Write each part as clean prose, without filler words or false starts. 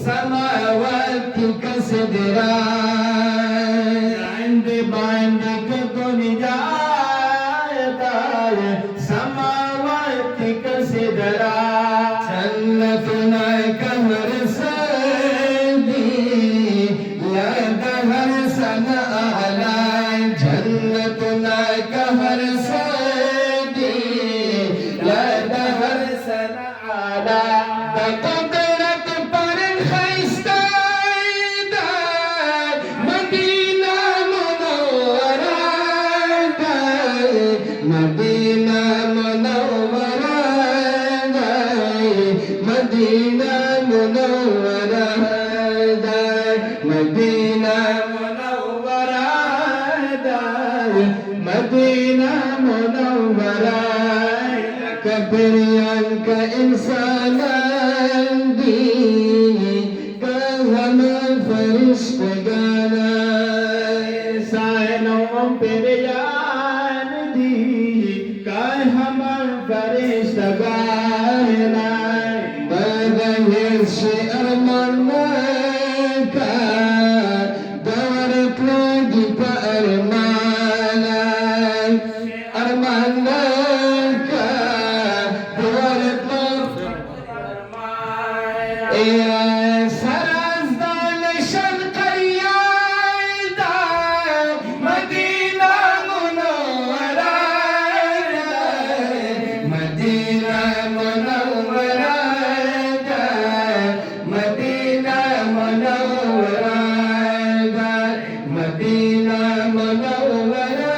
समावत कसदरा عند बांध कौन जाता समावत कसदरा जन्नतना कहर सदी या दहर सना आला जन्नतना कहर सदी या दहर सना आला तकदरत पर खैस्ता मदीना मुनव्वरा मदीना मुनव्वरा मदीना मुनव्वरा मदीना मुनव्वरा मदीना मुनव्वरा कबरियान का इंसान दी का हम फरिश्तगाना सायनों पेरियान दी का हम फरिश्तगाना बदहिर से अरमान का दौरत लगी पर अरमाना अरमान का दौरत सरजदान शनकरिया मदीना मुनव्वरा मदीना मुनव्वरा मदीना मुनव्वरा मदीना मुनव्वरा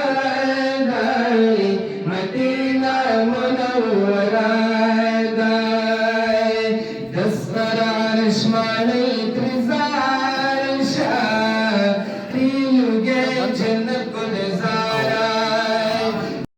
मदीना मुनव्वरा दस्तर अर्श माने त्रिजार शाह युगे जन्नत